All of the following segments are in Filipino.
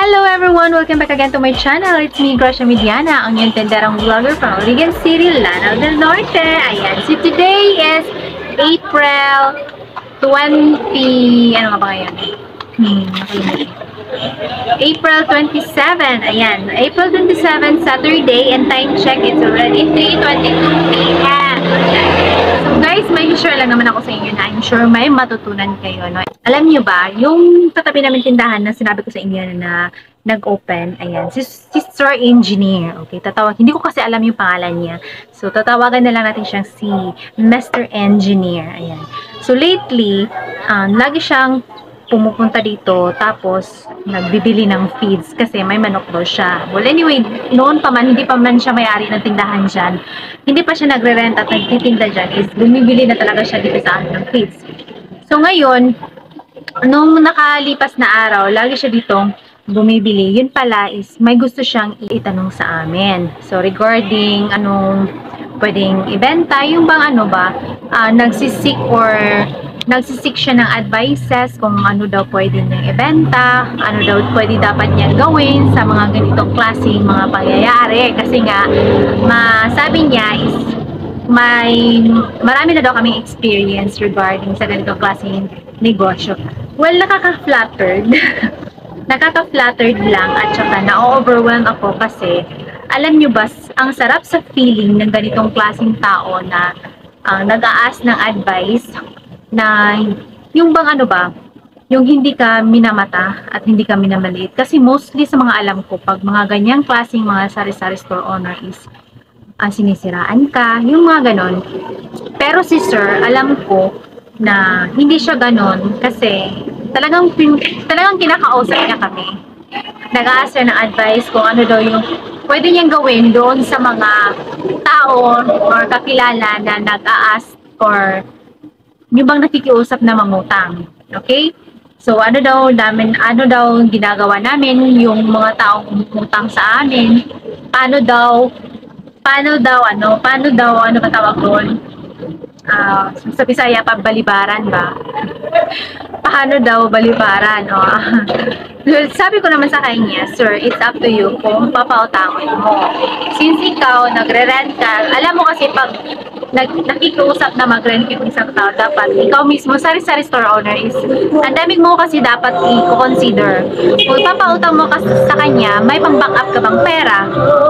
Hello everyone! Welcome back again to my channel. It's me, Gracia Mediana, ang iyong tenderang vlogger from Origan City, Lanao del Norte. Ayan. So today is April 20... Ano nga ba ngayon? April 27. Ayan. April 27, Saturday, and time check, it's already 3:22 p.m. So guys, may share lang naman ako sa inyo na I'm sure may matutunan kayo, no? Alam nyo ba, yung tatabi namin tindahan na sinabi ko sa inyo na nag-open, ayan, si Sister Engineer, okay, hindi ko kasi alam yung pangalan niya, so tatawagan na lang natin siyang si Mr. Engineer, ayan. So lately, lagi siyang pumupunta dito, tapos nagbibili ng feeds kasi may manok daw siya. Well, anyway, noon pa man, hindi pa man siya may-ari ng tindahan dyan, hindi pa siya nagre-rent at nagtitinda dyan, is bumibili na talaga siya dito sa amin ng feeds. So ngayon, nung nakalipas na araw, lagi siya dito bumibili. Yun pala is may gusto siyang itanong sa amin. So regarding anong pwedeng ibenta, yung bang ano ba, nagsisik siya ng advices kung ano daw pwede niyang ibenta, ano daw pwede dapat niyang gawin sa mga ganitong klaseng mga pangyayari. Kasi nga, sabi niya is marami na daw kaming experience regarding sa ganitong klaseng negosyo. Well, nakaka-flattered. Nakaka-flattered lang at saka na-overwhelmed ako kasi alam nyo ba, ang sarap sa feeling ng ganitong klaseng tao na nag-a-ask ng advice na yung bang ano ba, yung hindi ka minamata at hindi ka minamaliit. Kasi mostly sa mga alam ko, pag mga ganyang klaseng mga sari-sari store owner is sinisiraan ka, yung mga ganon. Pero si Sir, alam ko na hindi siya ganon kasi talagang kinakausap niya kami. Nag-a-ask ng advice kung ano daw yung pwede niyang gawin doon sa mga tao or kakilala na nag-a-ask or yung bang nakikiusap na mangutang. Okay? So, ano daw ginagawa namin yung mga taong umutang sa amin? Paano daw ba tawag doon? Sa Bisaya, balibaran ba? Paano daw balibaran? Sabi ko naman sa kanya, Sir, it's up to you kung papautangon mo. Since ikaw, nagre-rent ka, alam mo kasi pag nakikiusap na mag-rent yung isang tao, dapat ikaw mismo, sari-sari store owner is, ang daming mo kasi dapat i-consider. Kung papautang mo kasi sa kanya, may pang-back up ka bang pera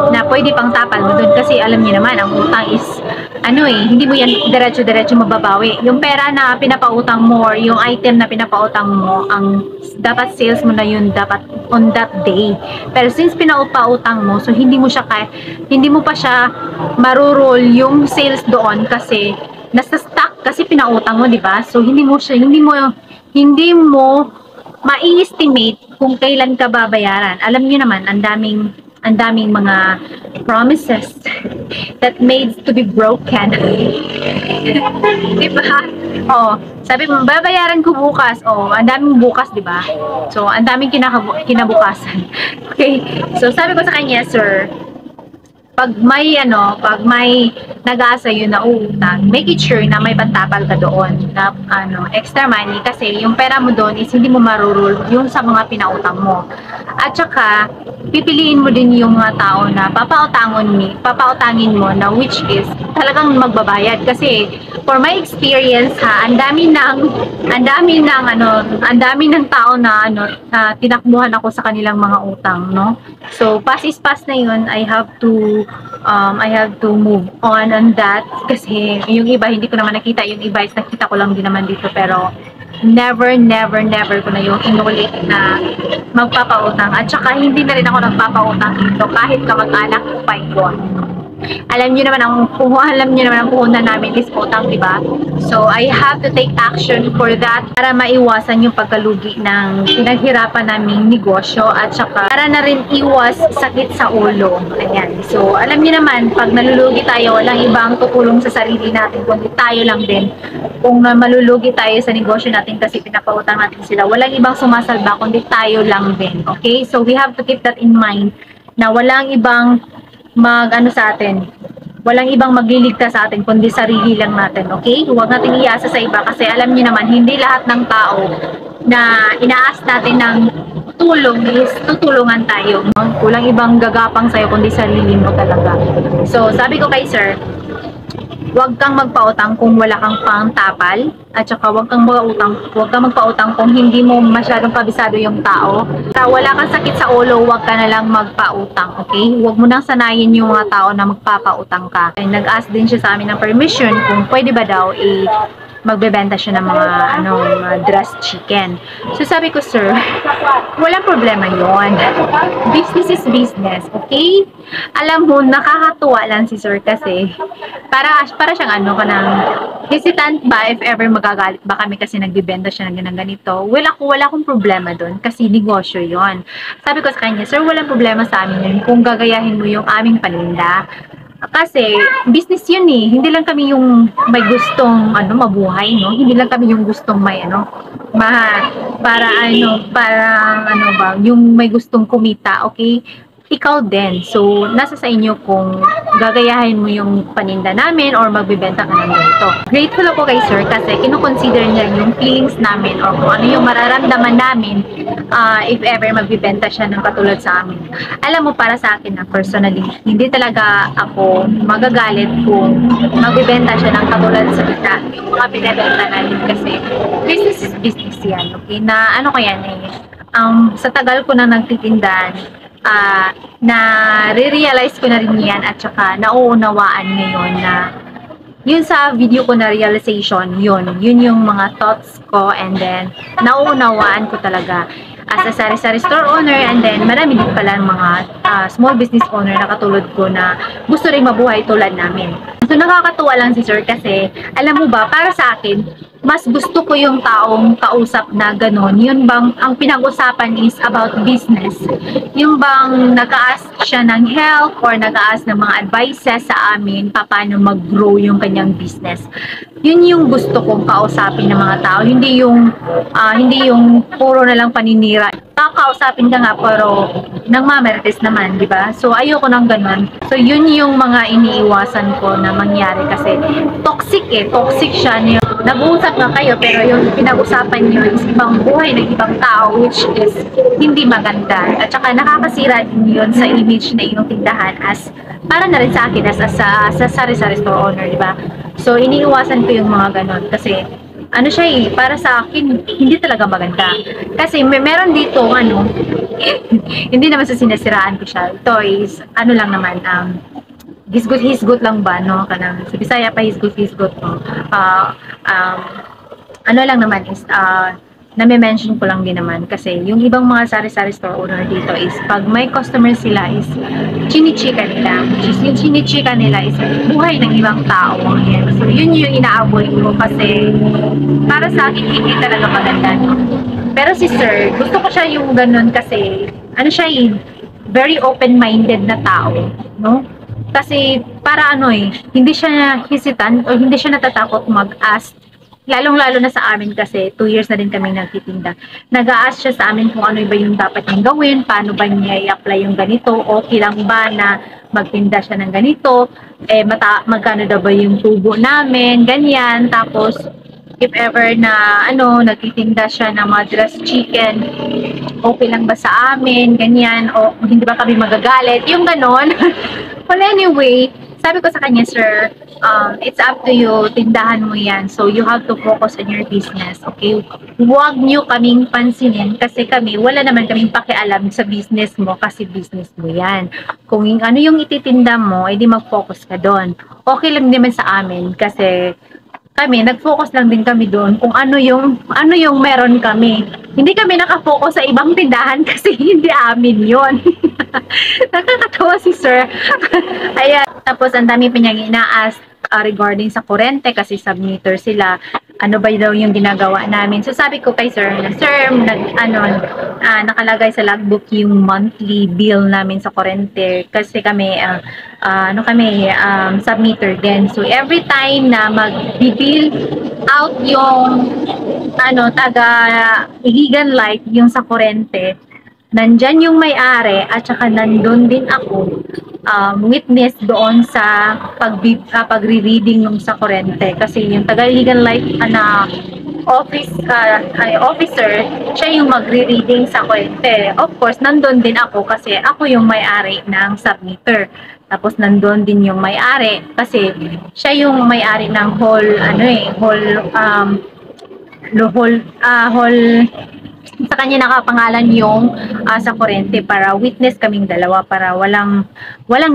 na pwede pang tapal mo doon kasi alam niyo naman, ang utang is, hindi mo yan diretso-diretso mababawi. Yung pera na pinapautang mo or yung item na pinapautang mo, ang dapat sales mo na yun dapat on that day. Pero since pinapautang mo, so hindi mo pa siya marurol yung sales doon kasi nasa stock kasi pinautang mo, di ba? So hindi mo ma-estimate kung kailan ka babayaran. Alam niyo naman, ang daming mga promises that made to be broken. Diba? Sabi mo, babayaran ko bukas. Ang daming bukas, diba? So, ang daming kinabukasan. Okay? So, sabi ko sa kanya, Sir, pag may nag-aasa yun na uutang, make it sure na may pantapal ka doon na extra money kasi yung pera mo doon is hindi mo marurul yung sa mga pinautang mo. At saka pipiliin mo din yung mga tao na papautangin mo na which is talagang magbabayad kasi for my experience ang dami ng tao na tinakbuhan ako sa kanilang mga utang, no? So pass is pass na yun. I have to move on that kasi yung iba hindi ko naman nakita, yung iba is nakita ko lang din naman dito, pero never ko na yung inulit na magpapautang. At saka hindi na rin ako nagpapautang dito kahit kamag-anak ko pa yun. Alam niyo naman ang puhunan namin is utang, diba? So, I have to take action for that para maiwasan yung pagkalugi ng pinaghirapan naming negosyo at saka para na rin iwas sakit sa ulo. Ayan. So, alam niyo naman, pag nalulugi tayo, walang ibang tutulong sa sarili natin, kundi tayo lang din. Kung malulugi tayo sa negosyo natin kasi pinapautang natin sila, walang ibang sumasalba, kundi tayo lang din. Okay? So, we have to keep that in mind na walang ibang sa atin. Walang ibang magliligtas sa atin kundi sarili lang natin, okay? Huwag nating iasa sa iba kasi alam niyo naman hindi lahat ng tao na inaas natin ng tulong is tutulungan tayo. Kulang ibang gagapang sa'yo kundi sarili mo talaga. So, sabi ko kay sir, huwag kang magpautang kung wala kang pangtapal at saka huwag kang magpautang kung hindi mo masyadong kabisado yung tao. Sa wala kang sakit sa ulo, huwag ka na lang magpautang, okay? Huwag mo nang sanayin yung mga tao na magpapautang ka. Nag-ask din siya sa amin ng permission kung pwede ba daw magbebenta siya ng mga dressed chicken. So sabi ko, sir, walang problema yon. Business is business, okay? Alam mo, nakakatuwa lang si sir kasi para siyang hesitant ba if ever magagalit ba kami kasi nagbibenta siya ng ganito. Well, wala akong problema doon kasi negosyo yon. Sabi ko sa kanya, sir, walang problema sa amin yun kung gagayahin mo yung aming paninda. Kasi business yun eh. Hindi lang kami yung may gustong mabuhay, no? Hindi lang kami yung gustong may yung may gustong kumita, okay? Ikaw din. So, nasa sa inyo kung gagayahin mo yung paninda namin or magbibenta ka ng ganito. Grateful ako kay sir kasi kinukonsider niya yung feelings namin or kung ano yung mararamdaman namin if ever magbibenta siya ng katulad sa amin. Alam mo, para sa akin na personally, hindi talaga ako magagalit kung magbibenta siya ng katulad sa mga binibenta namin kasi business is business yan. Okay? Na ko yan eh. Sa tagal ko na nagtitindan, na-realize ko na rin yan at saka nauunawaan ngayon na yun sa video ko na realization, yun yung mga thoughts ko and then nauunawaan ko talaga as a sari-sari store owner and then marami din pala mga small business owner na katulad ko na gusto rin mabuhay tulad namin. So nakakatuwa lang si sir kasi alam mo ba, para sa akin, mas gusto ko yung taong kausap na gano'n. Yun bang ang pinag-usapan is about business. Yung bang nag-ask siya ng help or nag-ask ng mga advices sa amin paano mag-grow yung kanyang business. Yun yung gusto kong kausapin ng mga tao. Hindi yung puro na lang paninira. Kakausapin ka nga pero nangmamerites naman, di ba? So ayoko nang gano'n. So yun yung mga iniiwasan ko na mangyari kasi toxic siya niya. Nag-uusap nga kayo pero yung pinag-usapan nyo is ibang buhay ng ibang tao which is hindi maganda. At saka nakakasira din yun sa image na inyong tindahan as para na rin sa akin as sa sari-sari store owner, di ba? So iniiwasan ko yung mga ganon kasi siya para sa akin hindi talaga maganda. Kasi meron dito hindi naman sa sinasiraan ko siya. Ito is lang naman hisgot lang ba, no? Kanang sa Bisaya pa hisgot, no? Lang naman is, name-mention ko lang din naman kasi yung ibang mga sari-sari store owner dito is pag may customer sila is chinichika nila. Yung chinichika nila is buhay ng ibang tao. Yan. So, yun yung ina-avoid ko kasi para sa akin hindi talaga maganda, no? Pero si sir, gusto ko siya yung ganun kasi siya very open-minded na tao, no? Kasi para hindi siya hesitant o hindi siya natatakot mag-ask. Lalong-lalo na sa amin kasi 2 years na din kami nagtitinda. Nag-a-ask siya sa amin kung ano ba yung dapat niyang gawin, paano ba niya i-apply yung ganito, okay lang ba na magtinda siya ng ganito, magkano daw ba yung tubo namin, ganyan. Tapos, if ever na nagtitinda siya ng mga dressed chicken, okay lang ba sa amin, ganyan, o hindi ba kami magagalit, yung ganon. Well, anyway, sabi ko sa kanya, sir, it's up to you, tindahan mo yan, so you have to focus on your business, okay? Huwag nyo kaming pansinin kasi wala naman kaming pakialam sa business mo kasi business mo yan. Kung yung ititinda mo, edi mag-focus ka doon. Okay lang naman sa amin kasi nag-focus lang din kami doon kung ano yung meron kami. Hindi kami nakafocus sa ibang tindahan kasi hindi amin yon. Nakakatawa si sir. Ayan. Tapos ang dami pa niyang ina-ask regarding sa kurente kasi sub-meter sila. Ano ba daw yung ginagawa namin? So sabi ko kay sir, nakalagay sa logbook yung monthly bill namin sa kurente kasi kami sub-meter din. So every time na mag-bill out yung taga Iligan Light yung sa kurente, nandyan yung may-ari at saka nandun din ako witness doon sa pagre-reading nung sa kurente kasi yung taga Iligan Light na officer, siya yung magre-reading sa kurente. Of course, nandun din ako kasi ako yung may-ari ng submeter. Tapos nandun din yung may-ari kasi siya yung may-ari ng whole sa kanya nakapangalan yung sa kurente para witness kaming dalawa para walang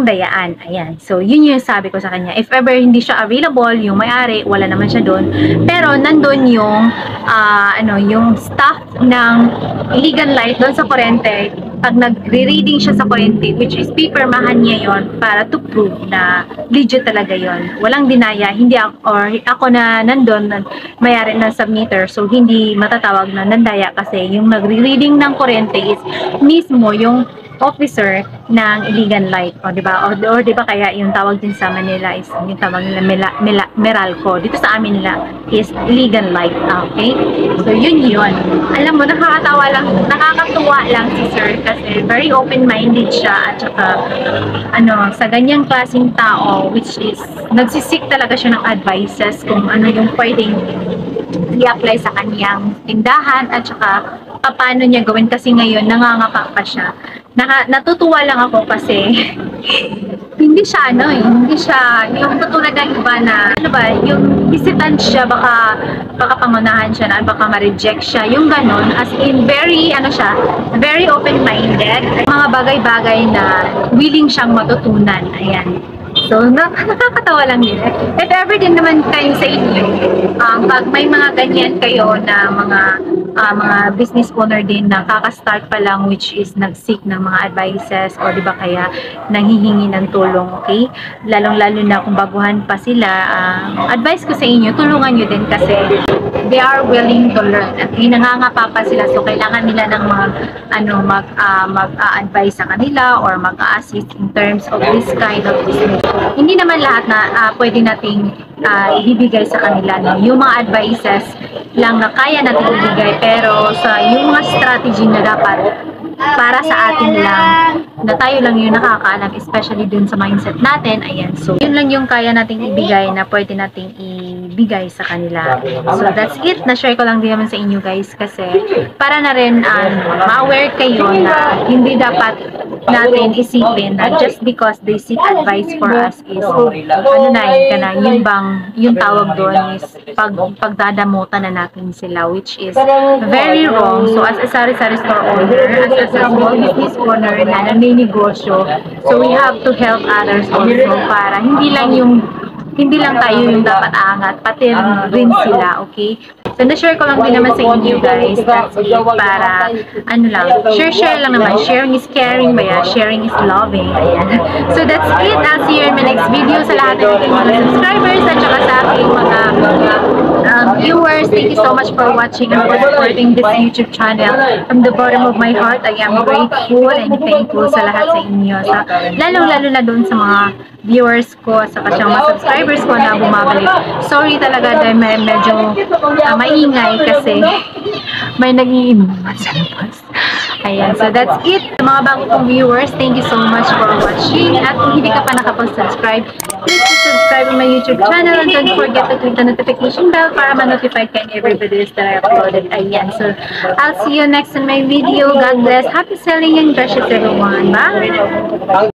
dayaan. Ayan. So, yun yung sabi ko sa kanya. If ever hindi siya available, yung may-ari, wala naman siya doon. Pero nandun yung yung staff ng illegal light doon sa kurente. Pag nagre-reading siya sa kurente, which is pipirmahan niya yon para to prove na legit talaga yon. Walang dinaya, hindi ako, or ako na nandun, may-ari ng submeter, so hindi matatawag na nandaya kasi yung nagre-reading ng kurente is mismo yung officer ng illegal light, o di ba? Or di ba kaya yung tawag din sa Manila is yung tawag nila Meralco. Dito sa amin nila is illegal light, okay? So yun. Alam mo, nakakatuwa lang si sir kasi very open-minded siya at saka sa ganyang klaseng tao, which is nagsisik talaga siya ng advices kung ano yung pwedeng i-apply sa kanyang tindahan at saka paano niya gawin kasi ngayon nangangapa pa siya. Natutuwa lang ako kasi hindi siya yung tutulad ng iba na yung hesitant siya, baka pangunahan siya na baka ma-reject siya, yung ganon, as in very open-minded, mga bagay-bagay na willing siyang matutunan. Ayan. So, nakakatawa lang din. If ever din naman kayo sa inyo, pag may mga ganyan kayo na mga business owner din na kaka-start pa lang, which is nag-seek ng mga advices o di ba kaya nanghihingi ng tulong, okay? Lalong-lalo na kung baguhan pa sila, advice ko sa inyo, tulungan nyo din kasi they are willing to learn at nangangapa pa sila, so kailangan nila ng mga mag-advise sa kanila or mag-assist in terms of this kind of business. Hindi naman lahat na pwede nating ibibigay sa kanila, no? Yung mga advices lang na kaya natin ibigay, pero yung mga strategy na dapat para sa atin lang, na tayo lang yung nakakaalam, especially dun sa mindset natin. Ayan, so yun lang yung kaya nating ibigay na pwede nating ibigay sa kanila. So that's it, na-share ko lang din naman sa inyo guys kasi para na rin ma-aware kayo na hindi dapat natin isipin na just because they seek advice for us is yung tawag doon is pagdadamutan na natin sila, which is very wrong. So as a sari-sari store owner, as a small business owner na may negosyo, so we have to help others also para hindi lang tayo yung dapat aangat, pati rin sila, okay? So, na-share ko lang din naman sa inyo guys. That's it. Para, share lang naman. Sharing is caring ba yan? Sharing is loving. Ayan. So, that's it. I'll see you in my next video. Sa lahat ng aking mga subscribers at saka sa aking mga viewers, thank you so much for watching and for supporting this YouTube channel. From the bottom of my heart, I am grateful and thankful sa lahat sa inyo. So, lalong-lalo na doon sa mga viewers ko, sa mga subscribers ko na bumabalik. Sorry talaga dahil medyo maingay kasi may nag-iinuman sa labas. Ayan, so that's it. Mga bago kong viewers, thank you so much for watching. At kung hindi ka pa nakapag-subscribe, please subscribe to my YouTube channel and don't forget to click the notification bell para ma-notify ka in every videos that I uploaded. Ayan, so I'll see you next in my video. God bless. Happy selling and gracious everyone. Bye!